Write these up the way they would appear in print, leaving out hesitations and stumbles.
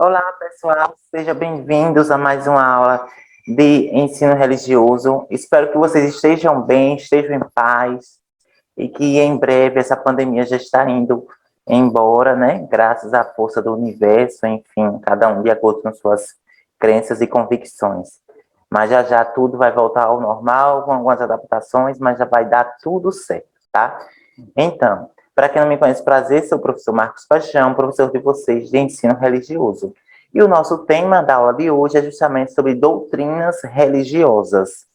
Olá, pessoal, sejam bem-vindos a mais uma aula de ensino religioso. Espero que vocês estejam bem, estejam em paz e que em breve essa pandemia já está indo embora, né? Graças à força do universo, enfim, cada um de acordo com suas crenças e convicções. Mas já já tudo vai voltar ao normal, com algumas adaptações, mas já vai dar tudo certo, tá? Então, para quem não me conhece, prazer, sou o professor Marcos Paixão, professor de vocês de ensino religioso. E o nosso tema da aula de hoje é justamente sobre doutrinas religiosas.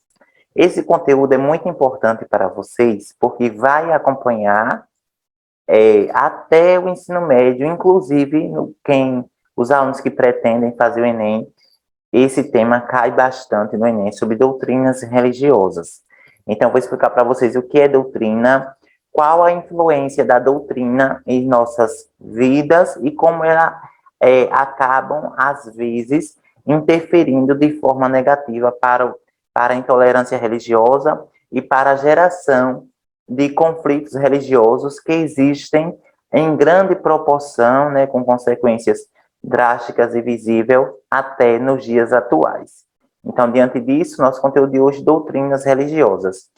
Esse conteúdo é muito importante para vocês, porque vai acompanhar até o ensino médio, inclusive os alunos que pretendem fazer o Enem, esse tema cai bastante no Enem, sobre doutrinas religiosas. Então, vou explicar para vocês o que é doutrina, qual a influência da doutrina em nossas vidas e como ela acabam, às vezes, interferindo de forma negativa para a intolerância religiosa e para a geração de conflitos religiosos que existem em grande proporção, né, com consequências drásticas e visíveis até nos dias atuais. Então, diante disso, nosso conteúdo de hoje, doutrinas religiosas.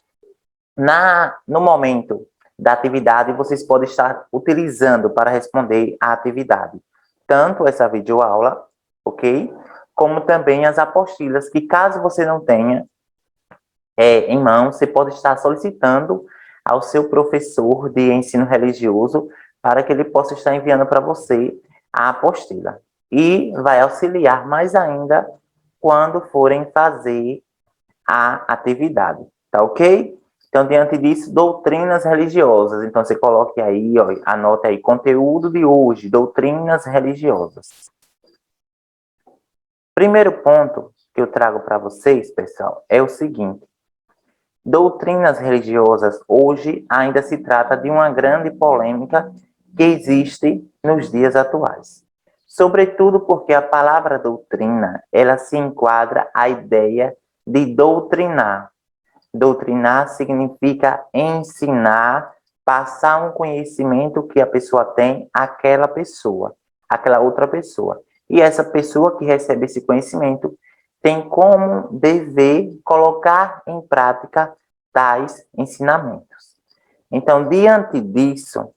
No momento da atividade, vocês podem estar utilizando para responder à atividade, tanto essa videoaula, ok? Como também as apostilas, que caso você não tenha em mão, você pode estar solicitando ao seu professor de ensino religioso para que ele possa estar enviando para você a apostila. E vai auxiliar mais ainda quando forem fazer a atividade, tá ok? Então, diante disso, doutrinas religiosas. Então, você coloque aí, ó, anote aí, conteúdo de hoje, doutrinas religiosas. Primeiro ponto que eu trago para vocês, pessoal, é o seguinte. Doutrinas religiosas hoje ainda se trata de uma grande polêmica que existe nos dias atuais. Sobretudo porque a palavra doutrina, ela se enquadra à ideia de doutrinar. Doutrinar significa ensinar, passar um conhecimento que a pessoa tem àquela pessoa, àquela outra pessoa. E essa pessoa que recebe esse conhecimento tem como dever colocar em prática tais ensinamentos. Então, diante disso,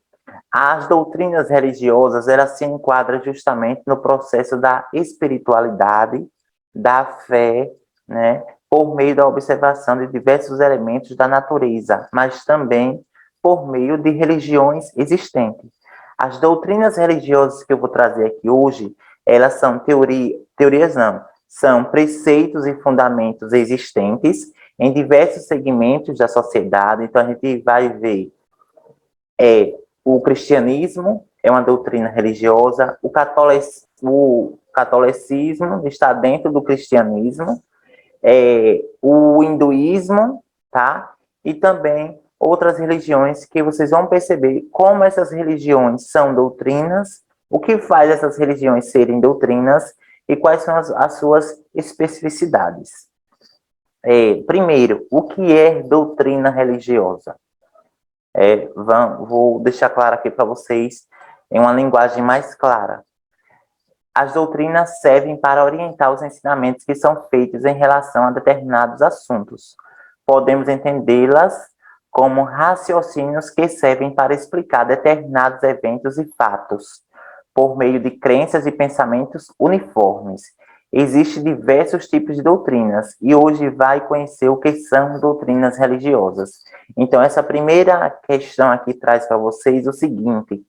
as doutrinas religiosas, elas se enquadram justamente no processo da espiritualidade, da fé, né, por meio da observação de diversos elementos da natureza, mas também por meio de religiões existentes. As doutrinas religiosas que eu vou trazer aqui hoje, elas são teorias não, são preceitos e fundamentos existentes em diversos segmentos da sociedade. Então, a gente vai ver o cristianismo é uma doutrina religiosa, o catolicismo está dentro do cristianismo, o hinduísmo, tá? E também outras religiões que vocês vão perceber como essas religiões são doutrinas, o que faz essas religiões serem doutrinas e quais são as suas especificidades. Primeiro, o que é doutrina religiosa? Vou deixar claro aqui para vocês em uma linguagem mais clara. As doutrinas servem para orientar os ensinamentos que são feitos em relação a determinados assuntos. Podemos entendê-las como raciocínios que servem para explicar determinados eventos e fatos, por meio de crenças e pensamentos uniformes. Existem diversos tipos de doutrinas, e hoje vai conhecer o que são doutrinas religiosas. Então, essa primeira questão aqui traz para vocês o seguinte,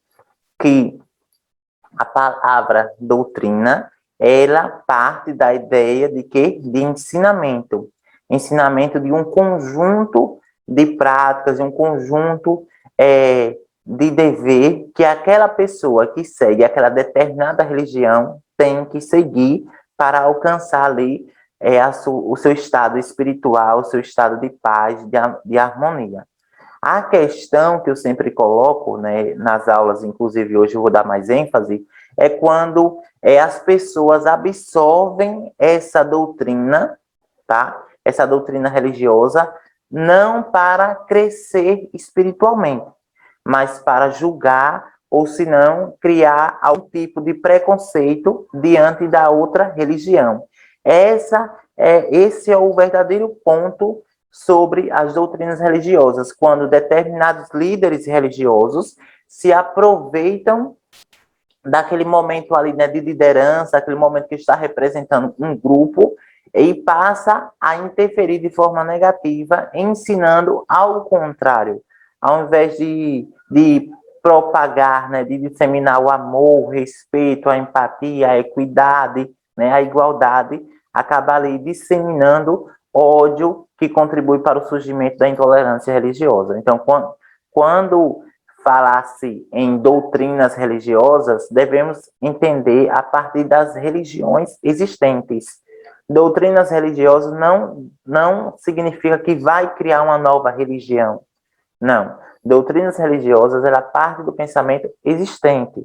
que a palavra doutrina, ela parte da ideia de quê? De ensinamento. Ensinamento de um conjunto de práticas, de um conjunto de dever que aquela pessoa que segue aquela determinada religião tem que seguir para alcançar ali o seu estado espiritual, o seu estado de paz, de harmonia. A questão que eu sempre coloco, né, nas aulas, inclusive hoje eu vou dar mais ênfase, é quando as pessoas absorvem essa doutrina, tá? Essa doutrina religiosa, não para crescer espiritualmente, mas para julgar ou se não, criar algum tipo de preconceito diante da outra religião. Esse é o verdadeiro ponto sobre as doutrinas religiosas, quando determinados líderes religiosos se aproveitam daquele momento ali, né, de liderança, aquele momento que está representando um grupo, e passa a interferir de forma negativa, ensinando ao contrário. Ao invés de propagar, né, de disseminar o amor, o respeito, a empatia, a equidade, né, a igualdade, acaba ali disseminando ódio que contribui para o surgimento da intolerância religiosa. Então, quando falar-se em doutrinas religiosas, devemos entender a partir das religiões existentes. Doutrinas religiosas não significa que vai criar uma nova religião. Não. Doutrinas religiosas, ela parte do pensamento existente.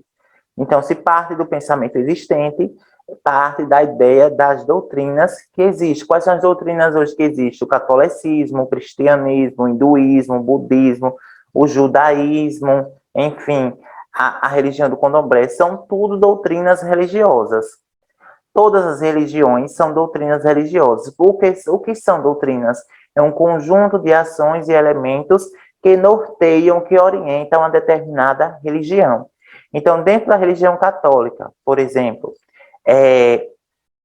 Então, se parte do pensamento existente, parte da ideia das doutrinas que existem. Quais são as doutrinas hoje que existem? O catolicismo, o cristianismo, o hinduísmo, o budismo, o judaísmo, enfim, a religião do candomblé, são tudo doutrinas religiosas. Todas as religiões são doutrinas religiosas. O que são doutrinas? É um conjunto de ações e elementos que norteiam, que orientam a determinada religião. Então, dentro da religião católica, por exemplo,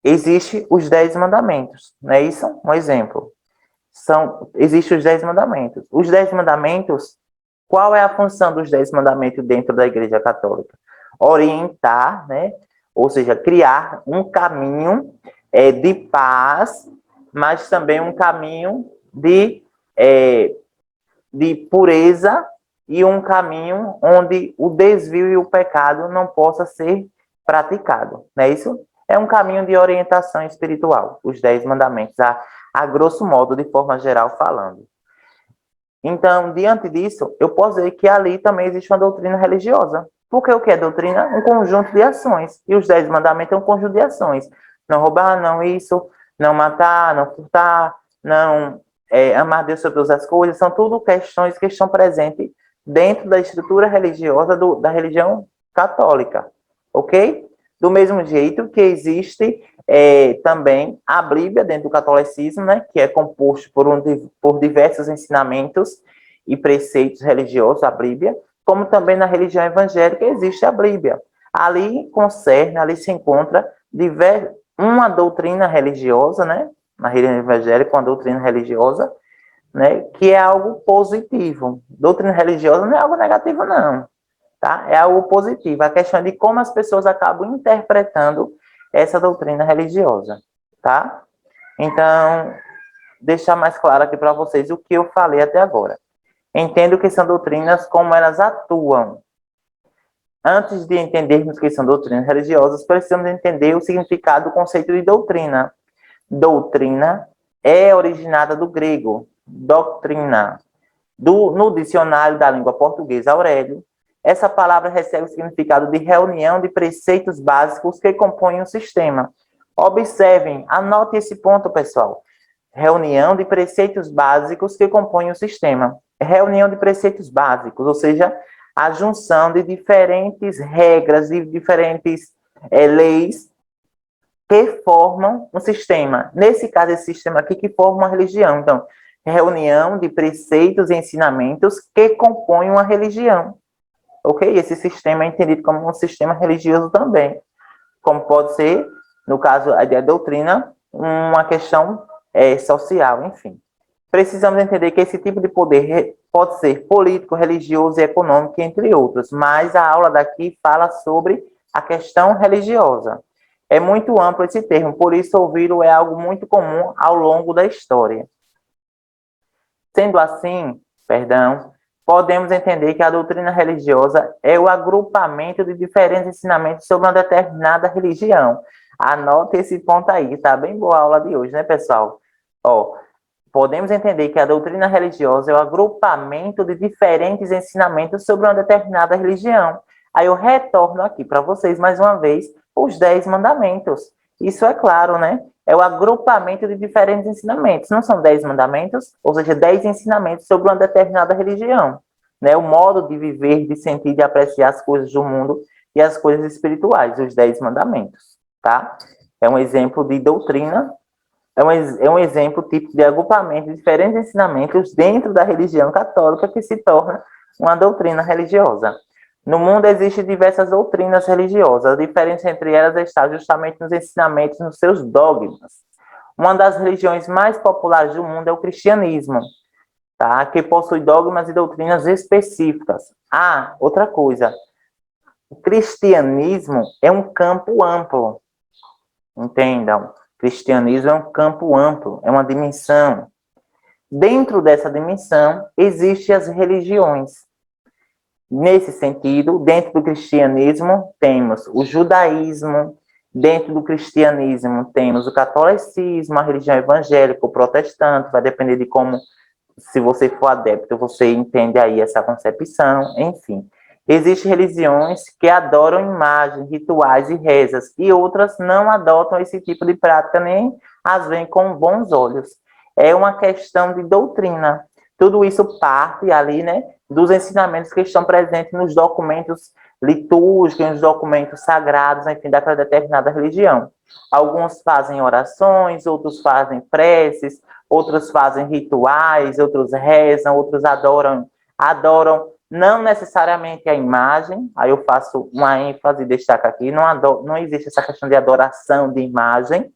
existe os 10 mandamentos, não é isso? Um exemplo. Existem os 10 mandamentos. Os 10 mandamentos, qual é a função dos 10 mandamentos dentro da Igreja Católica? Orientar, né? Ou seja, criar um caminho de paz, mas também um caminho de pureza e um caminho onde o desvio e o pecado não possa ser praticado, não é isso? É um caminho de orientação espiritual, os 10 mandamentos, a grosso modo, de forma geral falando. Então, diante disso, eu posso dizer que ali também existe uma doutrina religiosa. Porque o que é doutrina? Um conjunto de ações. E os 10 mandamentos é um conjunto de ações. Não roubar, não isso, não matar, não furtar, não amar Deus sobre todas as coisas. São tudo questões que estão presentes dentro da estrutura religiosa da religião católica. Ok? Do mesmo jeito que existe também a Bíblia dentro do catolicismo, né, que é composto por diversos ensinamentos e preceitos religiosos, a Bíblia, como também na religião evangélica existe a Bíblia. Ali se encontra uma doutrina religiosa, né, na religião evangélica, uma doutrina religiosa, né, que é algo positivo. Doutrina religiosa não é algo negativo, não. Tá? É algo positivo. A questão de como as pessoas acabam interpretando essa doutrina religiosa. Tá? Então, deixar mais claro aqui para vocês o que eu falei até agora. Entendo que são doutrinas, como elas atuam. Antes de entendermos que são doutrinas religiosas, precisamos entender o significado do conceito de doutrina. Doutrina é originada do grego, doutrina. No dicionário da língua portuguesa, Aurélio, essa palavra recebe o significado de reunião de preceitos básicos que compõem um sistema. Observem, anote esse ponto, pessoal. Reunião de preceitos básicos que compõem o sistema. Reunião de preceitos básicos, ou seja, a junção de diferentes regras, de diferentes leis que formam um sistema. Nesse caso, esse sistema aqui que forma uma religião. Então, reunião de preceitos e ensinamentos que compõem uma religião. Ok? Esse sistema é entendido como um sistema religioso também. Como pode ser, no caso da doutrina, uma questão social, enfim. Precisamos entender que esse tipo de poder pode ser político, religioso e econômico, entre outros, mas a aula daqui fala sobre a questão religiosa. É muito amplo esse termo, por isso ouvi-lo é algo muito comum ao longo da história. Sendo assim, podemos entender que a doutrina religiosa é o agrupamento de diferentes ensinamentos sobre uma determinada religião. Anote esse ponto aí, tá bem boa a aula de hoje, né, pessoal? Podemos entender que a doutrina religiosa é o agrupamento de diferentes ensinamentos sobre uma determinada religião. Aí eu retorno aqui para vocês, mais uma vez, os 10 mandamentos. Isso é claro, né? É o agrupamento de diferentes ensinamentos. Não são 10 mandamentos, ou seja, 10 ensinamentos sobre uma determinada religião. né, o modo de viver, de sentir, de apreciar as coisas do mundo e as coisas espirituais, os 10 mandamentos, tá? É um exemplo de doutrina, é um exemplo típico de agrupamento de diferentes ensinamentos dentro da religião católica que se torna uma doutrina religiosa. No mundo existem diversas doutrinas religiosas, a diferença entre elas está justamente nos ensinamentos, nos seus dogmas. Uma das religiões mais populares do mundo é o cristianismo, tá? Que possui dogmas e doutrinas específicas. Ah, outra coisa, o cristianismo é um campo amplo, entendam? Cristianismo é um campo amplo, é uma dimensão. Dentro dessa dimensão, existem as religiões. Nesse sentido, dentro do cristianismo, temos o judaísmo, dentro do cristianismo, temos o catolicismo, a religião evangélica, o protestante, vai depender de como, se você for adepto, você entende aí essa concepção, enfim. Existem religiões que adoram imagens, rituais e rezas, e outras não adotam esse tipo de prática, nem as veem com bons olhos. É uma questão de doutrina. Tudo isso parte ali, né, dos ensinamentos que estão presentes nos documentos litúrgicos, nos documentos sagrados, enfim, daquela determinada religião. Alguns fazem orações, outros fazem preces, outros fazem rituais, outros rezam, outros adoram não necessariamente a imagem, aí eu faço uma ênfase e destaco aqui, não existe essa questão de adoração de imagem,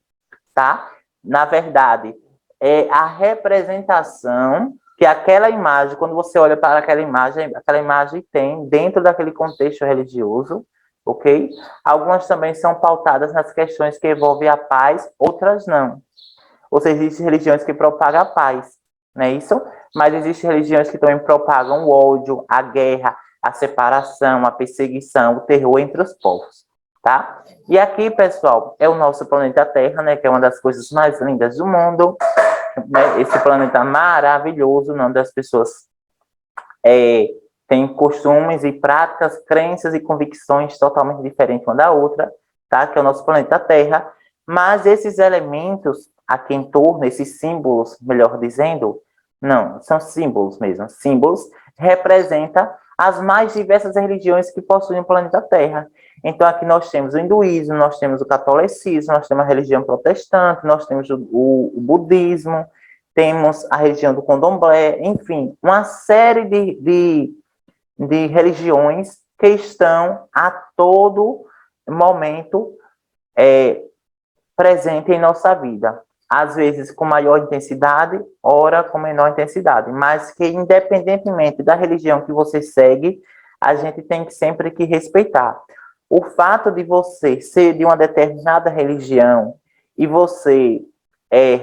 tá? Na verdade, é a representação que aquela imagem, quando você olha para aquela imagem tem dentro daquele contexto religioso, ok? Algumas também são pautadas nas questões que envolvem a paz, outras não. Ou seja, existem religiões que propagam a paz, não é isso? Mas existem religiões que também propagam o ódio, a guerra, a separação, a perseguição, o terror entre os povos, tá? E aqui, pessoal, é o nosso planeta Terra, né? Que é uma das coisas mais lindas do mundo, né? Esse planeta maravilhoso, onde as pessoas têm costumes e práticas, crenças e convicções totalmente diferentes uma da outra, tá? Que é o nosso planeta Terra. Mas esses elementos aqui em torno, esses símbolos, melhor dizendo, não, são símbolos mesmo. Símbolos representam as mais diversas religiões que possuem o planeta Terra. Então, aqui nós temos o hinduísmo, nós temos o catolicismo, nós temos a religião protestante, nós temos o budismo, temos a religião do candomblé, enfim, uma série de religiões que estão a todo momento presente em nossa vida. Às vezes com maior intensidade, ora com menor intensidade, mas que independentemente da religião que você segue, a gente tem que sempre que respeitar. O fato de você ser de uma determinada religião e você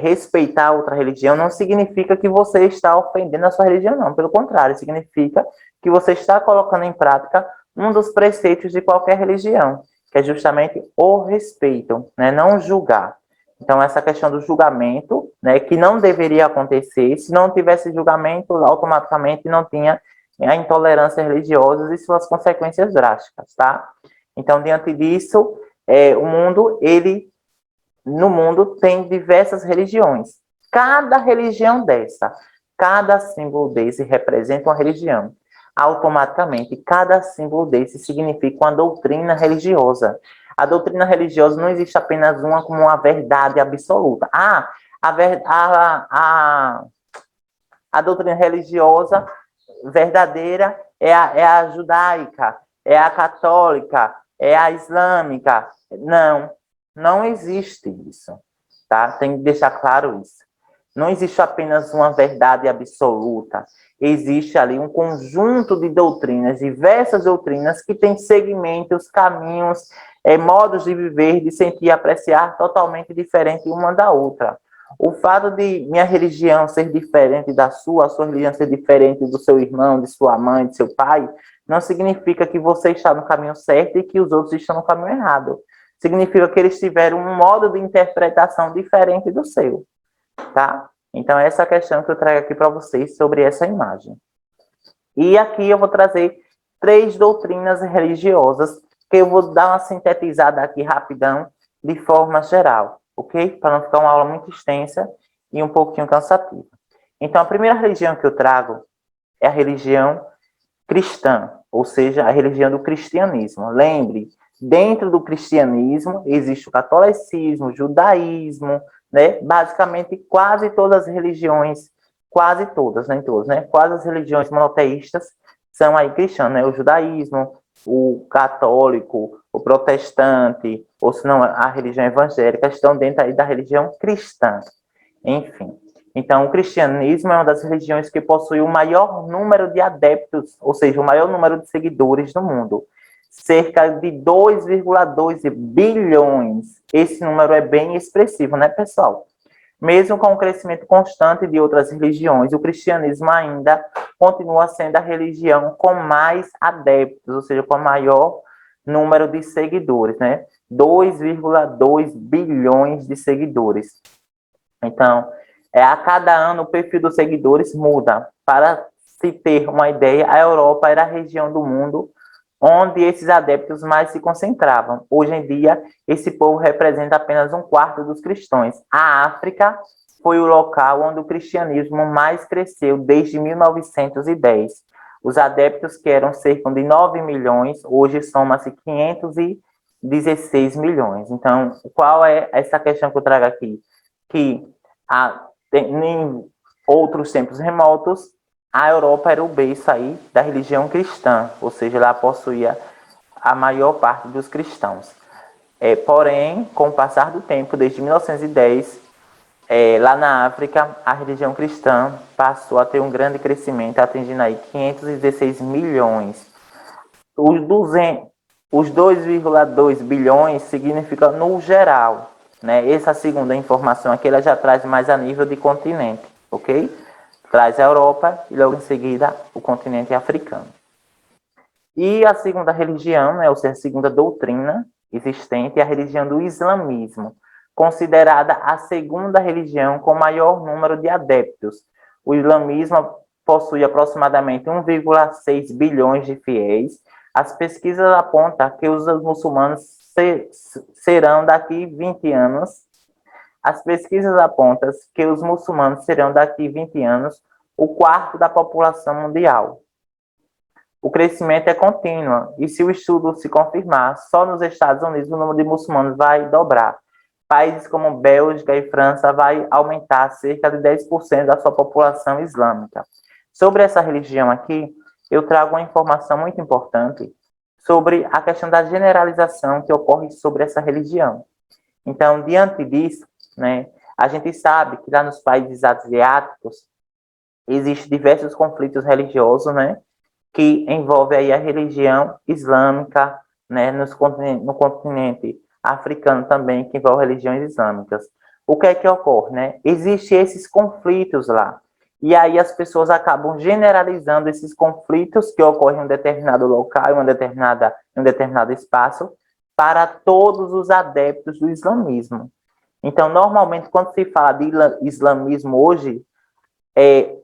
respeitar outra religião não significa que você está ofendendo a sua religião, não. Pelo contrário, significa que você está colocando em prática um dos preceitos de qualquer religião, que é justamente o respeito, né? Não julgar. Então, essa questão do julgamento, né, que não deveria acontecer, se não tivesse julgamento, automaticamente não tinha a intolerância religiosa e suas consequências drásticas, tá? Então, diante disso, no mundo tem diversas religiões. Cada religião dessa, cada símbolo desse representa uma religião. Automaticamente, cada símbolo desse significa uma doutrina religiosa. A doutrina religiosa não existe apenas uma como uma verdade absoluta. A doutrina religiosa verdadeira é a judaica, é a católica, é a islâmica. Não, não existe isso, tá? Tem que deixar claro isso. Não existe apenas uma verdade absoluta. Existe ali um conjunto de doutrinas, diversas doutrinas que têm segmentos, caminhos, modos de viver, de sentir e apreciar totalmente diferente uma da outra. O fato de minha religião ser diferente da sua, a sua religião ser diferente do seu irmão, de sua mãe, de seu pai, não significa que você está no caminho certo e que os outros estão no caminho errado. Significa que eles tiveram um modo de interpretação diferente do seu, tá? Então, essa é a questão que eu trago aqui para vocês sobre essa imagem. E aqui eu vou trazer 3 doutrinas religiosas, que eu vou dar uma sintetizada aqui rapidão, de forma geral, ok? Para não ficar uma aula muito extensa e um pouquinho cansativa. Então, a primeira religião que eu trago é a religião cristã, ou seja, a religião do cristianismo. Lembre, dentro do cristianismo existe o catolicismo, o judaísmo, né? Basicamente quase todas as religiões, quase todas, nem todas, né? Quase as religiões monoteístas são aí cristãs, né? O judaísmo, o católico, o protestante, ou se não a religião evangélica, estão dentro aí da religião cristã. Enfim. Então, o cristianismo é uma das religiões que possui o maior número de adeptos, ou seja, o maior número de seguidores do mundo. Cerca de 2,2 bilhões. Esse número é bem expressivo, né, pessoal? Mesmo com o crescimento constante de outras religiões, o cristianismo ainda continua sendo a religião com mais adeptos, ou seja, com o maior número de seguidores, né? 2,2 bilhões de seguidores. Então, a cada ano o perfil dos seguidores muda. Para se ter uma ideia, a Europa era a região do mundo onde esses adeptos mais se concentravam. Hoje em dia, esse povo representa apenas um quarto dos cristãos. A África foi o local onde o cristianismo mais cresceu desde 1910. Os adeptos, que eram cerca de 9 milhões, hoje somam-se 516 milhões. Então, qual é essa questão que eu trago aqui? Que em outros tempos remotos, a Europa era o berço aí da religião cristã, ou seja, ela possuía a maior parte dos cristãos. Porém, com o passar do tempo, desde 1910, lá na África, a religião cristã passou a ter um grande crescimento, atingindo aí 516 milhões. Os 2,2 bilhões significa no geral, né? Essa segunda informação aqui, ela já traz mais a nível de continente, ok? Traz a Europa e logo em seguida o continente africano. E a segunda religião, né, ou seja, a segunda doutrina existente é a religião do islamismo, considerada a segunda religião com maior número de adeptos. O islamismo possui aproximadamente 1,6 bilhões de fiéis. As pesquisas apontam que os muçulmanos serão daqui 20 anos. As pesquisas apontam que os muçulmanos serão daqui 20 anos o quarto da população mundial. O crescimento é contínuo e se o estudo se confirmar, só nos Estados Unidos o número de muçulmanos vai dobrar. Países como Bélgica e França vai aumentar cerca de 10% da sua população islâmica. Sobre essa religião aqui, eu trago uma informação muito importante sobre a questão da generalização que ocorre sobre essa religião. Então, diante disso, né, a gente sabe que lá nos países asiáticos existem diversos conflitos religiosos, né, que envolvem aí a religião islâmica, né, no continente africano também, que envolve religiões islâmicas. O que é que ocorre, né? Existem esses conflitos lá. E aí as pessoas acabam generalizando esses conflitos que ocorrem em um determinado local, em um determinado espaço, para todos os adeptos do islamismo. Então, normalmente, quando se fala de islamismo hoje,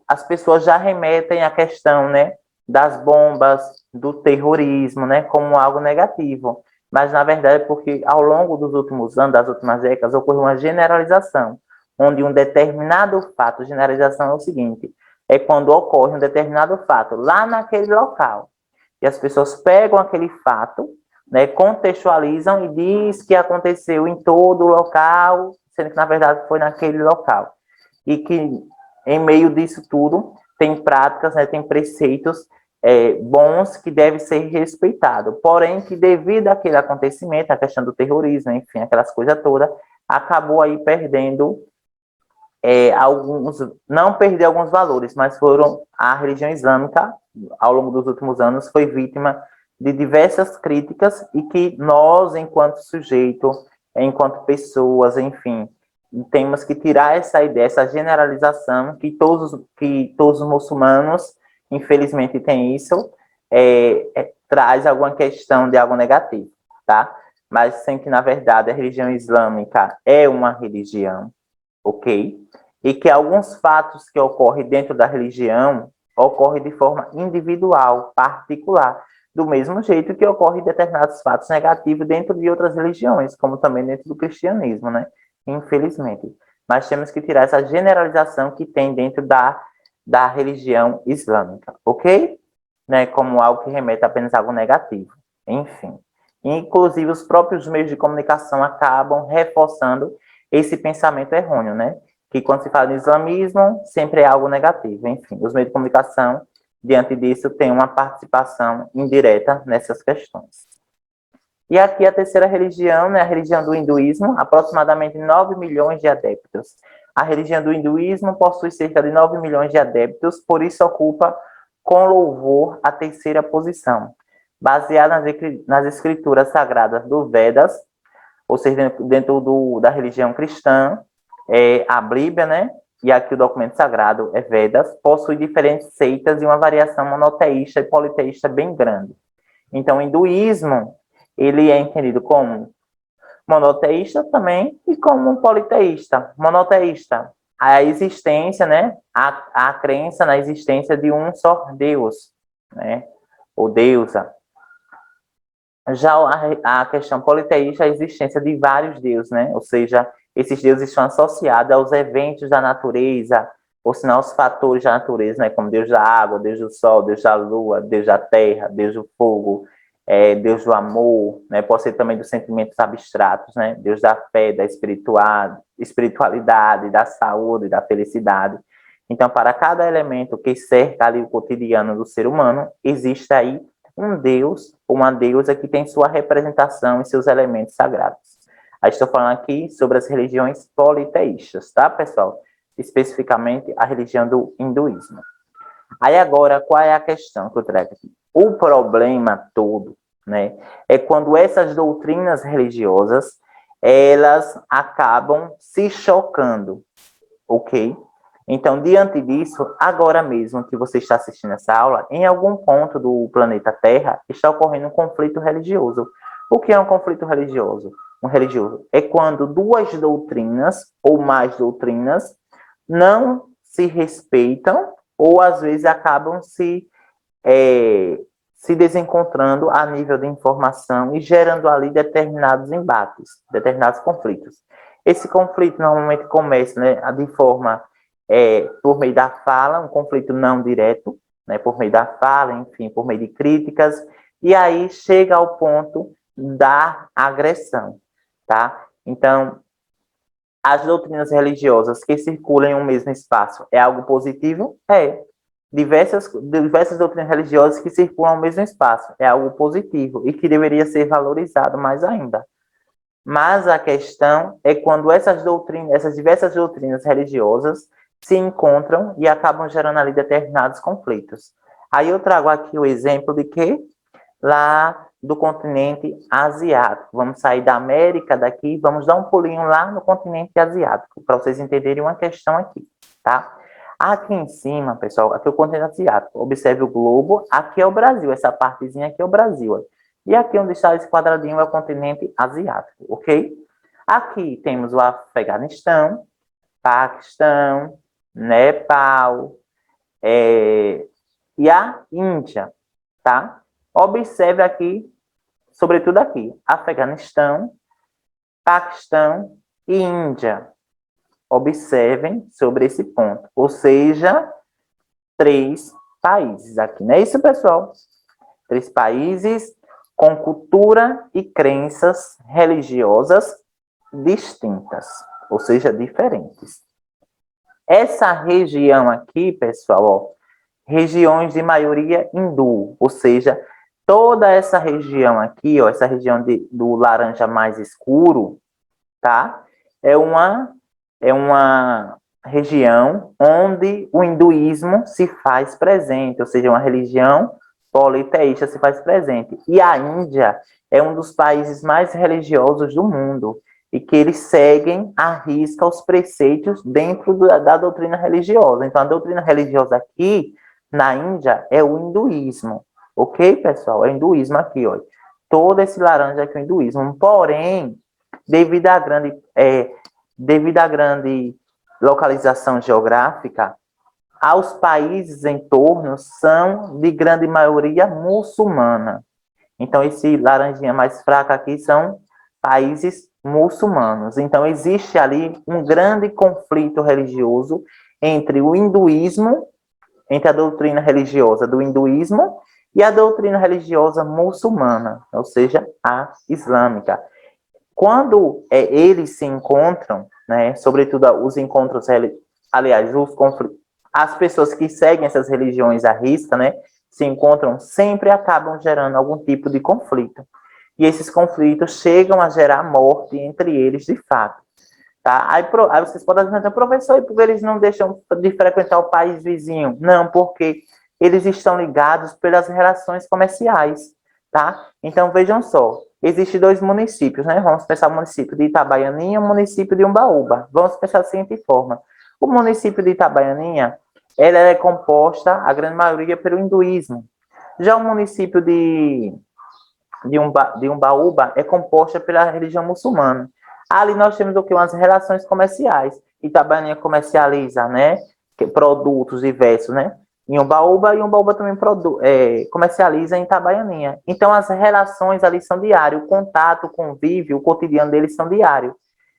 as pessoas já remetem à questão, né, das bombas, do terrorismo, né, como algo negativo. Mas, na verdade, é porque ao longo dos últimos anos, das últimas décadas, ocorreu uma generalização, onde um determinado fato, generalização é o seguinte, é quando ocorre um determinado fato lá naquele local, e as pessoas pegam aquele fato, né, contextualizam e diz que aconteceu em todo o local, sendo que, na verdade, foi naquele local. E que, em meio disso tudo, tem práticas, né, tem preceitos bons que devem ser respeitados. Porém, que devido àquele acontecimento, a questão do terrorismo, enfim, aquelas coisas todas, acabou aí perdendo não perdeu alguns valores, mas a religião islâmica, ao longo dos últimos anos, foi vítima de diversas críticas e que nós, enquanto sujeito, enquanto pessoas, enfim, temos que tirar essa ideia, essa generalização que todos os muçulmanos, infelizmente, têm isso, traz alguma questão de algo negativo, tá? Mas sem que, na verdade, a religião islâmica é uma religião, ok? E que alguns fatos que ocorrem dentro da religião ocorrem de forma individual, particular, do mesmo jeito que ocorrem determinados fatos negativos dentro de outras religiões, como também dentro do cristianismo, né? Infelizmente. Mas temos que tirar essa generalização que tem dentro da religião islâmica, ok? né, como algo que remete apenas a algo negativo. Enfim. Inclusive, os próprios meios de comunicação acabam reforçando esse pensamento errôneo, né? Que quando se fala de islamismo, sempre é algo negativo. Enfim, os meios de comunicação, diante disso, têm uma participação indireta nessas questões. E aqui a terceira religião, né, a religião do hinduísmo, aproximadamente 9 milhões de adeptos. A religião do hinduísmo possui cerca de 9 milhões de adeptos, por isso ocupa com louvor a terceira posição, baseada nas escrituras sagradas do Vedas, ou seja, dentro da religião cristã, a Bíblia, né, e aqui o documento sagrado é Vedas, possui diferentes seitas e uma variação monoteísta e politeísta bem grande. Então, o hinduísmo, ele é entendido como monoteísta também e como politeísta. Monoteísta, a existência, né, a crença na existência de um só Deus, né, ou deusa. Já a questão politeísta é a existência de vários deuses, né, ou seja, esses deuses estão associados aos eventos da natureza, ou senão aos fatores da natureza, né, como Deus da água, Deus do sol, Deus da lua, Deus da terra, Deus do fogo, Deus do amor, né? Pode ser também dos sentimentos abstratos, né? Deus da fé, da espiritualidade, da saúde, da felicidade. Então, para cada elemento que cerca ali o cotidiano do ser humano, existe aí um Deus, uma deusa que tem sua representação e seus elementos sagrados. Aí estou falando aqui sobre as religiões politeístas, tá, pessoal? Especificamente a religião do hinduísmo. Aí agora, qual é a questão que eu trago aqui? O problema todo, né, é quando essas doutrinas religiosas, elas acabam se chocando, ok? Então, diante disso, agora mesmo que você está assistindo essa aula, em algum ponto do planeta Terra está ocorrendo um conflito religioso. O que é um conflito religioso? Um religioso é quando duas doutrinas ou mais doutrinas não se respeitam ou às vezes acabam se desencontrando a nível de informação e gerando ali determinados embates, determinados conflitos. Esse conflito normalmente começa, né, de forma por meio da fala, um conflito não direto, né, por meio da fala, enfim, por meio de críticas, e aí chega ao ponto da agressão, tá? Então, as doutrinas religiosas que circulam em um mesmo espaço é algo positivo? É. Diversas doutrinas religiosas que circulam no mesmo espaço é algo positivo e que deveria ser valorizado mais ainda. Mas a questão é quando essas diversas doutrinas religiosas se encontram e acabam gerando ali determinados conflitos. Aí eu trago aqui o exemplo de que lá do continente asiático. Vamos sair da América daqui, vamos dar um pulinho lá no continente asiático, para vocês entenderem uma questão aqui, tá? Aqui em cima, pessoal, aqui é o continente asiático. Observe o globo, aqui é o Brasil, essa partezinha aqui é o Brasil. E aqui onde está esse quadradinho é o continente asiático, ok? Aqui temos o Afeganistão, Paquistão, Nepal, e a Índia, tá? Observe aqui, sobretudo aqui, Afeganistão, Paquistão e Índia. Observem sobre esse ponto. Ou seja, 3 países aqui. Não é isso, pessoal? 3 países com cultura e crenças religiosas distintas, ou seja, diferentes. Essa região aqui, pessoal, ó, regiões de maioria hindu, ou seja, toda essa região aqui, ó, essa região do laranja mais escuro, tá? É uma região onde o hinduísmo se faz presente, ou seja, uma religião politeísta se faz presente. E a Índia é um dos países mais religiosos do mundo e que eles seguem à risca os preceitos dentro da doutrina religiosa. Então, a doutrina religiosa aqui na Índia é o hinduísmo, ok, pessoal? É o hinduísmo aqui, ó. Todo esse laranja aqui é o hinduísmo. Porém, devido à grande localização geográfica, aos países em torno são de grande maioria muçulmana. Então, esse laranjinha mais fraco aqui são países muçulmanos. Então, existe ali um grande conflito religioso entre o hinduísmo, entre a doutrina religiosa do hinduísmo e a doutrina religiosa muçulmana, ou seja, a islâmica. Quando eles se encontram, né, sobretudo os encontros, aliás, os conflitos, as pessoas que seguem essas religiões à risca, né, se encontram, sempre acabam gerando algum tipo de conflito. E esses conflitos chegam a gerar morte entre eles, de fato. Tá? Aí vocês podem dizer, professor, e por que eles não deixam de frequentar o país vizinho? Não, porque eles estão ligados pelas relações comerciais, tá? Então, vejam só, existem dois municípios, né? Vamos pensar o município de Itabaianinha e o município de Umbaúba. Vamos pensar da seguinte forma. O município de Itabaianinha, ela é composta, a grande maioria, pelo hinduísmo. Já o município de Umbaúba é composta pela religião muçulmana. Ali nós temos o que? Umas relações comerciais. Itabaianinha comercializa, né? Produtos diversos, né? Em Umbaúba, e Umbaúba também comercializa em Itabaianinha. Então, as relações ali são diárias, o contato, o convívio, o cotidiano deles são diários.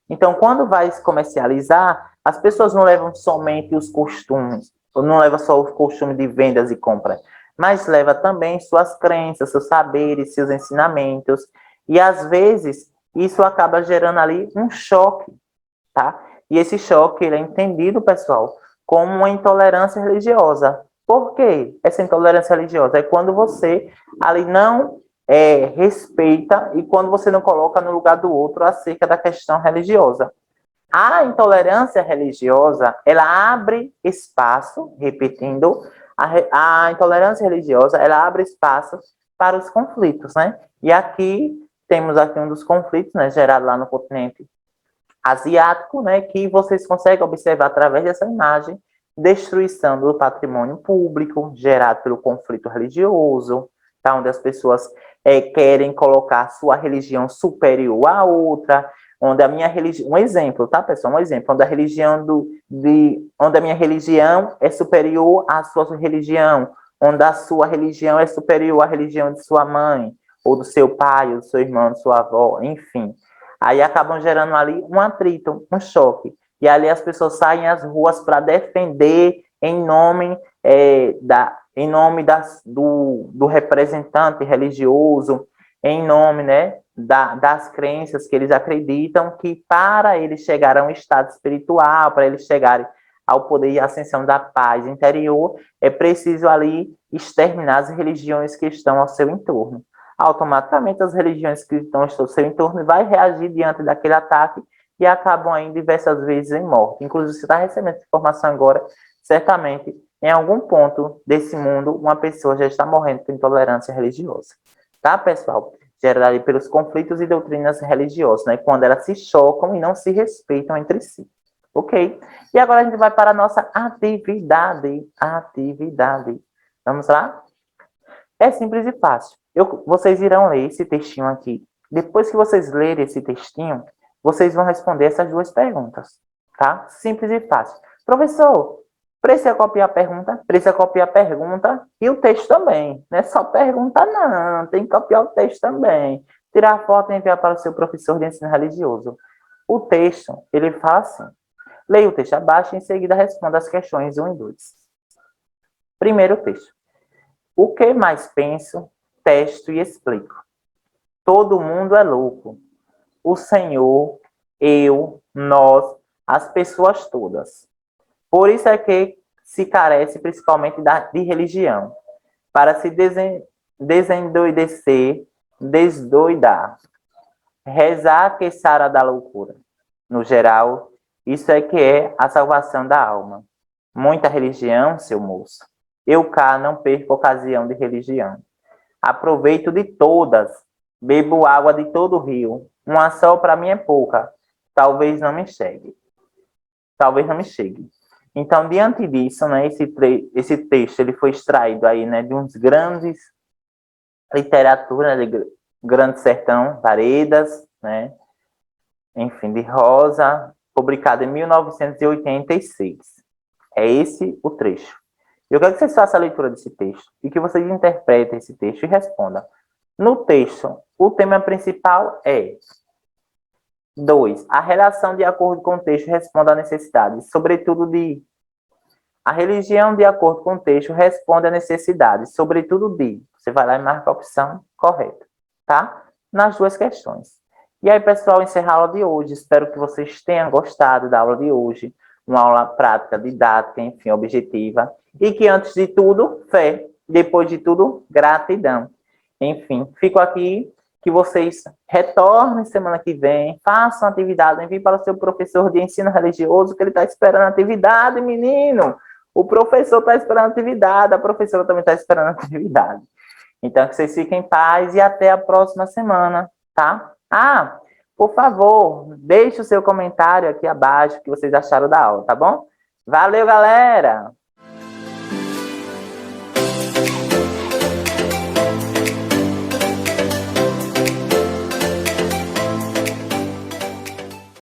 Então, quando vai se comercializar, as pessoas não levam somente os costumes, não levam só os costumes de vendas e compras, mas leva também suas crenças, seus saberes, seus ensinamentos, e às vezes isso acaba gerando ali um choque, tá? E esse choque ele é entendido, pessoal, como uma intolerância religiosa. Por quê? Essa intolerância religiosa é quando você ali não respeita e quando você não coloca no lugar do outro acerca da questão religiosa. A intolerância religiosa, ela abre espaço, repetindo, a intolerância religiosa, ela abre espaço para os conflitos, né? E aqui temos aqui um dos conflitos, né, gerado lá no continente asiático, né, que vocês conseguem observar através dessa imagem, destruição do patrimônio público gerado pelo conflito religioso, tá, onde as pessoas querem colocar sua religião superior à outra, onde a minha religião, um exemplo, tá, pessoal, um exemplo, onde a religião onde a minha religião é superior à sua religião, onde a sua religião é superior à religião de sua mãe, ou do seu pai, ou do seu irmão, de sua avó, enfim. Aí acabam gerando ali um atrito, um choque. E ali as pessoas saem às ruas para defender em nome, do representante religioso, em nome, né, das crenças que eles acreditam que para eles chegarem a um estado espiritual, para eles chegarem ao poder e ascensão da paz interior, é preciso ali exterminar as religiões que estão ao seu entorno. Automaticamente as religiões que estão ao seu entorno vai reagir diante daquele ataque e acabam aí diversas vezes em morte. Inclusive, você está recebendo essa informação agora, certamente, em algum ponto desse mundo, uma pessoa já está morrendo por intolerância religiosa. Tá, pessoal? Gerada pelos conflitos e doutrinas religiosas, né? Quando elas se chocam e não se respeitam entre si. Ok? E agora a gente vai para a nossa atividade. Vamos lá? É simples e fácil. Vocês irão ler esse textinho aqui. Depois que vocês lerem esse textinho, vocês vão responder essas duas perguntas, tá? Simples e fácil. Professor, precisa copiar a pergunta? Precisa copiar a pergunta e o texto também. Não é só pergunta, não. Tem que copiar o texto também. Tirar a foto e enviar para o seu professor de ensino religioso. O texto, ele fala assim. Leia o texto abaixo e em seguida responda as questões 1 e 2. Primeiro texto. O que mais penso, testo e explico. Todo mundo é louco. O Senhor, eu, nós, as pessoas todas. Por isso é que se carece principalmente de religião. Para se desendoidecer, desdoidar. Rezar que sara da loucura. No geral, isso é que é a salvação da alma. Muita religião, seu moço. Eu cá não perco ocasião de religião. Aproveito de todas, bebo água de todo o rio. Uma só para mim é pouca. Talvez não me chegue. Talvez não me chegue. Então, diante disso, né, esse texto ele foi extraído aí, né, de uns grandes literatura, né, de Grande Sertão, Paredes, né, enfim, de Rosa, publicado em 1986. É esse o trecho. Eu quero que vocês façam a leitura desse texto e que vocês interpretem esse texto e respondam. No texto, o tema principal é 2. A relação de acordo com o texto responde à necessidade, sobretudo a religião de acordo com o texto responde à necessidade, sobretudo de Você vai lá e marca a opção correta, tá? Nas duas questões. E aí, pessoal, encerrar a aula de hoje. Espero que vocês tenham gostado da aula de hoje. Uma aula prática, didática, enfim, objetiva. E que, antes de tudo, fé. Depois de tudo, gratidão. Enfim, fico aqui, que vocês retornem semana que vem, façam atividade, enviem para o seu professor de ensino religioso, que ele está esperando atividade, menino. O professor está esperando atividade, a professora também está esperando atividade. Então, que vocês fiquem em paz e até a próxima semana, tá? Ah, por favor, deixe o seu comentário aqui abaixo, o que vocês acharam da aula, tá bom? Valeu, galera!